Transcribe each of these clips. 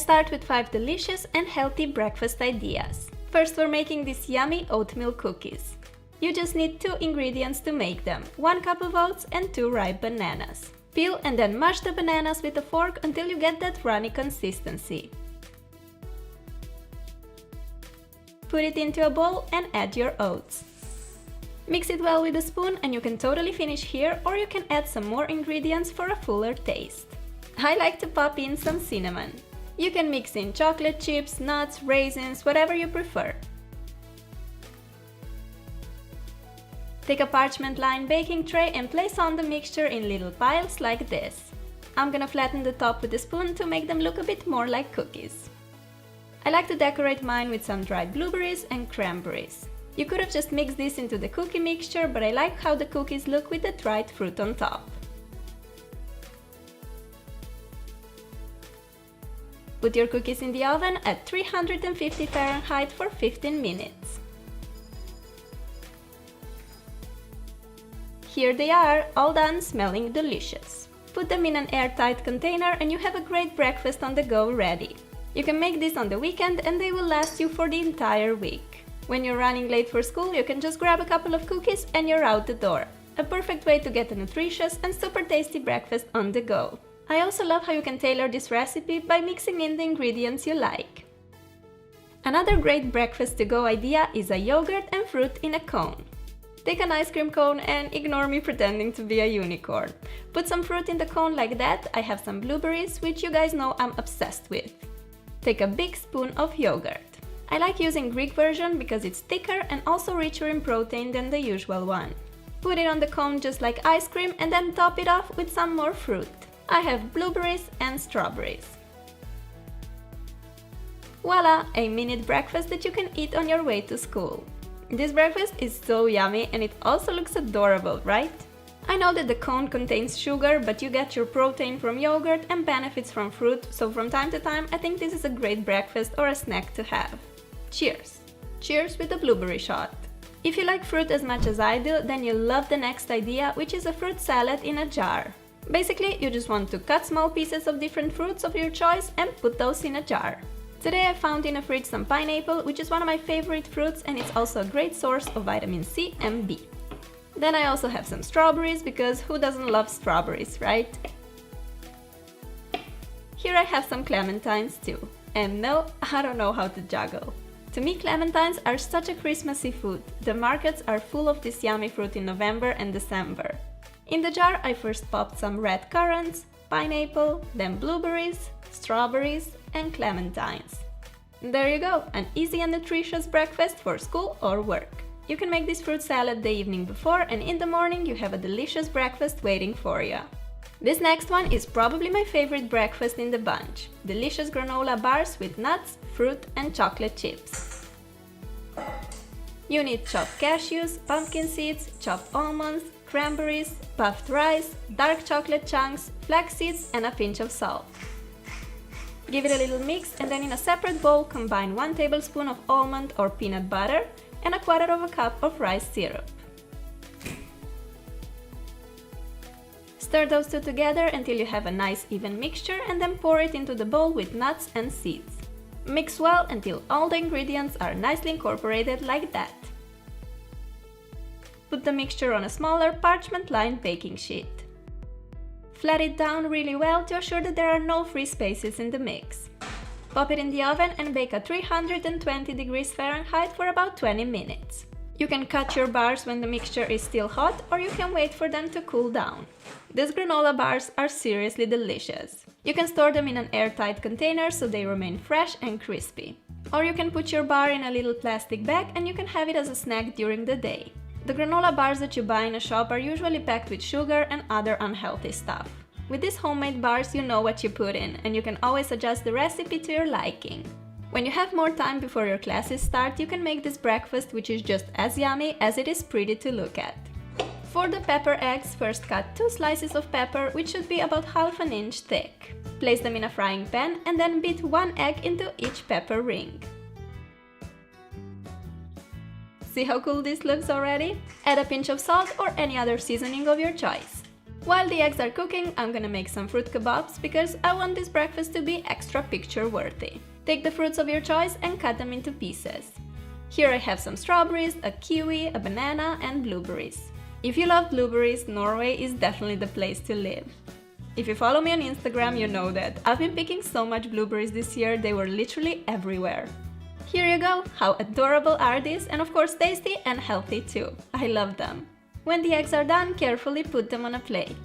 Let's start with 5 delicious and healthy breakfast ideas. First, we're making these yummy oatmeal cookies. You just need 2 ingredients to make them, 1 cup of oats and 2 ripe bananas. Peel and then mash the bananas with a fork until you get that runny consistency. Put it into a bowl and add your oats. Mix it well with a spoon and you can totally finish here, or you can add some more ingredients for a fuller taste. I like to pop in some cinnamon. You can mix in chocolate chips, nuts, raisins, whatever you prefer. Take a parchment-lined baking tray and place on the mixture in little piles like this. I'm gonna flatten the top with a spoon to make them look a bit more like cookies. I like to decorate mine with some dried blueberries and cranberries. You could have just mixed this into the cookie mixture, but I like how the cookies look with the dried fruit on top. Put your cookies in the oven at 350 Fahrenheit for 15 minutes. Here they are, all done, smelling delicious. Put them in an airtight container and you have a great breakfast on the go ready. You can make this on the weekend and they will last you for the entire week. When you're running late for school, you can just grab a couple of cookies and you're out the door. A perfect way to get a nutritious and super tasty breakfast on the go. I also love how you can tailor this recipe by mixing in the ingredients you like. Another great breakfast to go idea is a yogurt and fruit in a cone. Take an ice cream cone and ignore me pretending to be a unicorn. Put some fruit in the cone like that. I have some blueberries, which you guys know I'm obsessed with. Take a big spoon of yogurt. I like using Greek version because it's thicker and also richer in protein than the usual one. Put it on the cone just like ice cream and then top it off with some more fruit. I have blueberries and strawberries. Voila! A minute breakfast that you can eat on your way to school. This breakfast is so yummy and it also looks adorable, right? I know that the cone contains sugar, but you get your protein from yogurt and benefits from fruit, so from time to time I think this is a great breakfast or a snack to have. Cheers! Cheers with a blueberry shot! If you like fruit as much as I do, then you'll love the next idea, which is a fruit salad in a jar. Basically, you just want to cut small pieces of different fruits of your choice and put those in a jar. Today I found in a fridge some pineapple, which is one of my favorite fruits and it's also a great source of vitamin C and B. Then I also have some strawberries, because who doesn't love strawberries, right? Here I have some clementines too. And no, I don't know how to juggle. To me, clementines are such a Christmassy food. The markets are full of this yummy fruit in November and December. In the jar I first popped some red currants, pineapple, then blueberries, strawberries and clementines. There you go, an easy and nutritious breakfast for school or work. You can make this fruit salad the evening before and in the morning you have a delicious breakfast waiting for you. This next one is probably my favorite breakfast in the bunch. Delicious granola bars with nuts, fruit and chocolate chips. You need chopped cashews, pumpkin seeds, chopped almonds, cranberries, puffed rice, dark chocolate chunks, flax seeds and a pinch of salt. Give it a little mix and then in a separate bowl combine 1 tablespoon of almond or peanut butter and 1/4 cup of rice syrup. Stir those two together until you have a nice even mixture and then pour it into the bowl with nuts and seeds. Mix well until all the ingredients are nicely incorporated like that. Put the mixture on a smaller parchment-lined baking sheet. Flat it down really well to assure that there are no free spaces in the mix. Pop it in the oven and bake at 320 degrees Fahrenheit for about 20 minutes. You can cut your bars when the mixture is still hot, or you can wait for them to cool down. These granola bars are seriously delicious. You can store them in an airtight container so they remain fresh and crispy. Or you can put your bar in a little plastic bag and you can have it as a snack during the day. The granola bars that you buy in a shop are usually packed with sugar and other unhealthy stuff. With these homemade bars, you know what you put in, and you can always adjust the recipe to your liking. When you have more time before your classes start, you can make this breakfast, which is just as yummy as it is pretty to look at. For the pepper eggs, first cut 2 slices of pepper, which should be about 1/2 inch thick. Place them in a frying pan and then beat 1 egg into each pepper ring. See how cool this looks already? Add a pinch of salt or any other seasoning of your choice. While the eggs are cooking, I'm gonna make some fruit kebabs because I want this breakfast to be extra picture-worthy. Take the fruits of your choice and cut them into pieces. Here I have some strawberries, a kiwi, a banana, and blueberries. If you love blueberries, Norway is definitely the place to live. If you follow me on Instagram, you know that I've been picking so much blueberries this year, they were literally everywhere. Here you go! How adorable are these, and of course tasty and healthy too. I love them. When the eggs are done, carefully put them on a plate.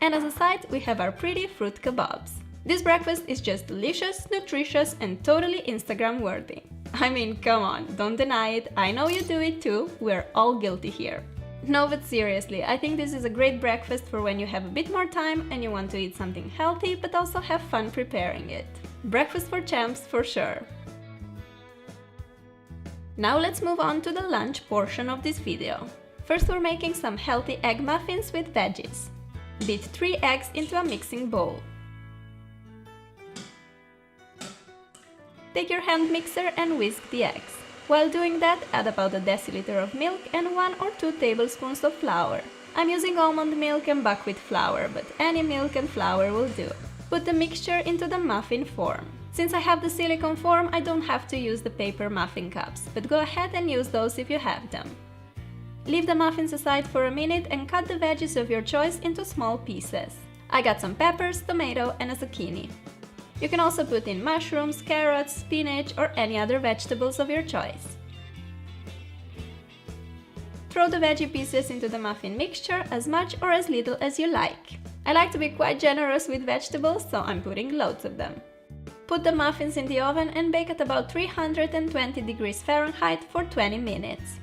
And as a side, we have our pretty fruit kebabs. This breakfast is just delicious, nutritious, and totally Instagram worthy. I mean, come on, don't deny it, I know you do it too, we're all guilty here. No, but seriously, I think this is a great breakfast for when you have a bit more time and you want to eat something healthy but also have fun preparing it. Breakfast for champs for sure. Now let's move on to the lunch portion of this video. First, we're making some healthy egg muffins with veggies. Beat 3 eggs into a mixing bowl. Take your hand mixer and whisk the eggs. While doing that, add about a deciliter of milk and 1 or 2 tablespoons of flour. I'm using almond milk and buckwheat flour, but any milk and flour will do. Put the mixture into the muffin form. Since I have the silicone form, I don't have to use the paper muffin cups, but go ahead and use those if you have them. Leave the muffins aside for a minute and cut the veggies of your choice into small pieces. I got some peppers, tomato, and a zucchini. You can also put in mushrooms, carrots, spinach, or any other vegetables of your choice. Throw the veggie pieces into the muffin mixture as much or as little as you like. I like to be quite generous with vegetables, so I'm putting loads of them. Put the muffins in the oven and bake at about 320 degrees Fahrenheit for 20 minutes.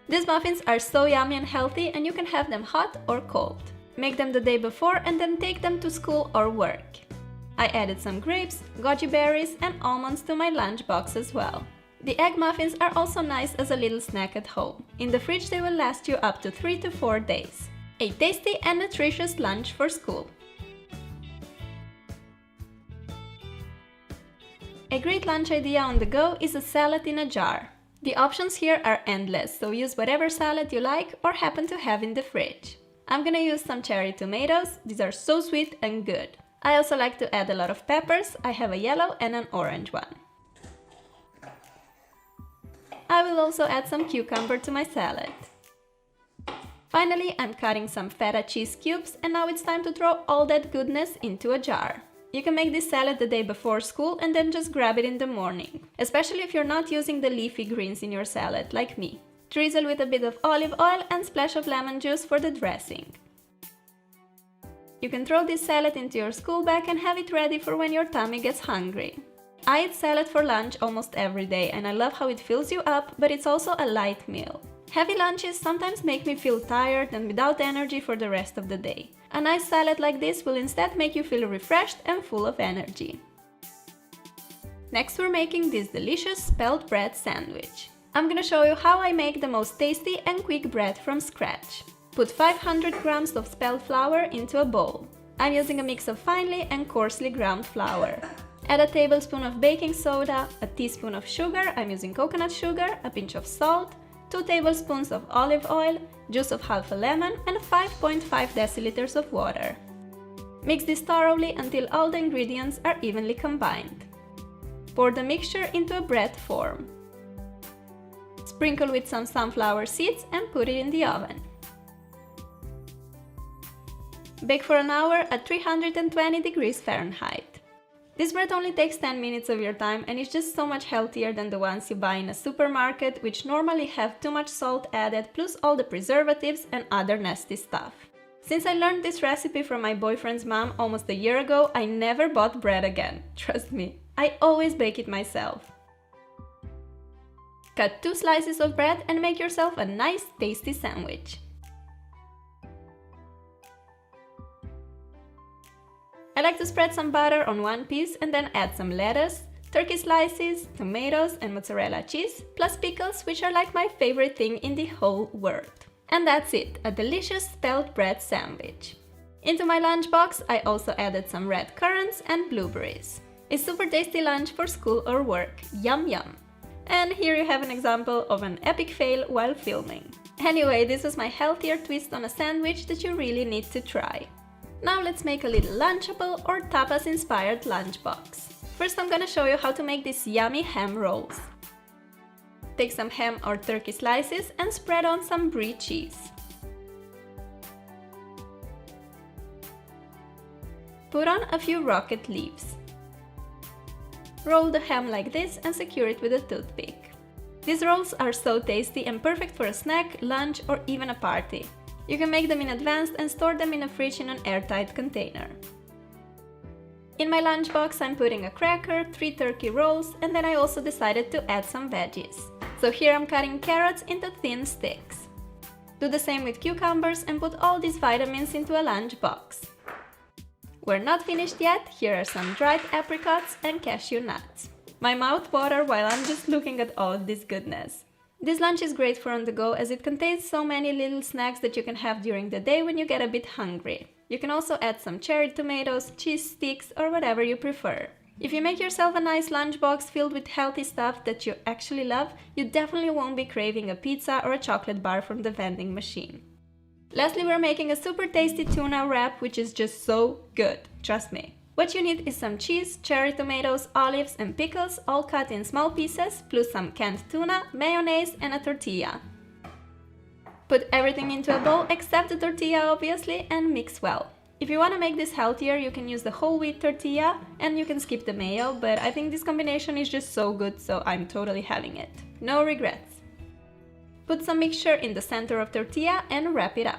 These muffins are so yummy and healthy, and you can have them hot or cold. Make them the day before and then take them to school or work. I added some grapes, goji berries, and almonds to my lunchbox as well. The egg muffins are also nice as a little snack at home. In the fridge they will last you up to 3 to 4 days. A tasty and nutritious lunch for school. A great lunch idea on the go is a salad in a jar. The options here are endless, so use whatever salad you like or happen to have in the fridge. I'm gonna use some cherry tomatoes, these are so sweet and good. I also like to add a lot of peppers, I have a yellow and an orange one. I will also add some cucumber to my salad. Finally, I'm cutting some feta cheese cubes, and now it's time to throw all that goodness into a jar. You can make this salad the day before school and then just grab it in the morning, especially if you're not using the leafy greens in your salad like me. Drizzle with a bit of olive oil and splash of lemon juice for the dressing. You can throw this salad into your school bag and have it ready for when your tummy gets hungry. I eat salad for lunch almost every day and I love how it fills you up, but it's also a light meal. Heavy lunches sometimes make me feel tired and without energy for the rest of the day. A nice salad like this will instead make you feel refreshed and full of energy. Next, we're making this delicious spelt bread sandwich. I'm gonna show you how I make the most tasty and quick bread from scratch. Put 500 grams of spelt flour into a bowl. I'm using a mix of finely and coarsely ground flour. Add a tablespoon of baking soda, a teaspoon of sugar, I'm using coconut sugar, a pinch of salt, 2 tablespoons of olive oil, juice of half a lemon, and 5.5 deciliters of water. Mix this thoroughly until all the ingredients are evenly combined. Pour the mixture into a bread form. Sprinkle with some sunflower seeds and put it in the oven. Bake for an hour at 320 degrees Fahrenheit. This bread only takes 10 minutes of your time and is just so much healthier than the ones you buy in a supermarket, which normally have too much salt added plus all the preservatives and other nasty stuff. Since I learned this recipe from my boyfriend's mom almost a year ago, I never bought bread again. Trust me, I always bake it myself. Cut 2 slices of bread and make yourself a nice tasty sandwich. I like to spread some butter on one piece and then add some lettuce, turkey slices, tomatoes and mozzarella cheese, plus pickles, which are like my favorite thing in the whole world. And that's it, a delicious spelt bread sandwich. Into my lunchbox, I also added some red currants and blueberries. A super tasty lunch for school or work, yum yum! And here you have an example of an epic fail while filming. Anyway, this was my healthier twist on a sandwich that you really need to try. Now let's make a little lunchable or tapas-inspired lunchbox. First I'm gonna show you how to make these yummy ham rolls. Take some ham or turkey slices and spread on some brie cheese. Put on a few rocket leaves. Roll the ham like this and secure it with a toothpick. These rolls are so tasty and perfect for a snack, lunch or even a party. You can make them in advance and store them in a fridge in an airtight container. In my lunchbox I'm putting a cracker, 3 turkey rolls, and then I also decided to add some veggies. So here I'm cutting carrots into thin sticks. Do the same with cucumbers and put all these vitamins into a lunchbox. We're not finished yet, here are some dried apricots and cashew nuts. My mouth waters while I'm just looking at all of this goodness. This lunch is great for on the go as it contains so many little snacks that you can have during the day when you get a bit hungry. You can also add some cherry tomatoes, cheese sticks or whatever you prefer. If you make yourself a nice lunchbox filled with healthy stuff that you actually love, you definitely won't be craving a pizza or a chocolate bar from the vending machine. Lastly, we're making a super tasty tuna wrap which is just so good, trust me. What you need is some cheese, cherry tomatoes, olives and pickles all cut in small pieces, plus some canned tuna, mayonnaise and a tortilla. Put everything into a bowl except the tortilla obviously and mix well. If you want to make this healthier, you can use the whole wheat tortilla and you can skip the mayo, but I think this combination is just so good, so I'm totally having it. No regrets. Put some mixture in the center of tortilla and wrap it up.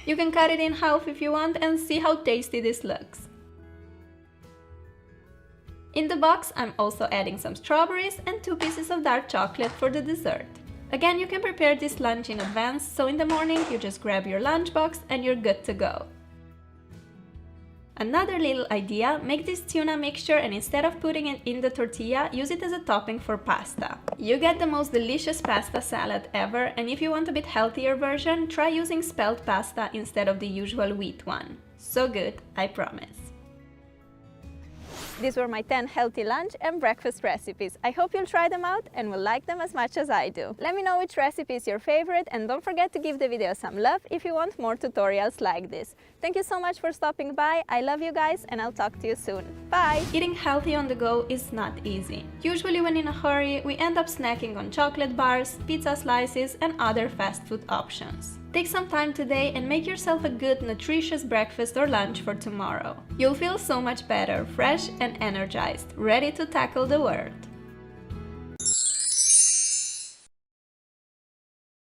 You can cut it in half if you want and see how tasty this looks. In the box, I'm also adding some strawberries and 2 pieces of dark chocolate for the dessert. Again, you can prepare this lunch in advance, so in the morning you just grab your lunchbox and you're good to go. Another little idea, make this tuna mixture and instead of putting it in the tortilla, use it as a topping for pasta. You get the most delicious pasta salad ever, and if you want a bit healthier version, try using spelt pasta instead of the usual wheat one. So good, I promise. These were my 10 healthy lunch and breakfast recipes. I hope you'll try them out and will like them as much as I do. Let me know which recipe is your favorite and don't forget to give the video some love if you want more tutorials like this. Thank you so much for stopping by. I love you guys and I'll talk to you soon. Bye! Eating healthy on the go is not easy. Usually when in a hurry, we end up snacking on chocolate bars, pizza slices and other fast food options. Take some time today and make yourself a good, nutritious breakfast or lunch for tomorrow. You'll feel so much better, fresh and energized, ready to tackle the world.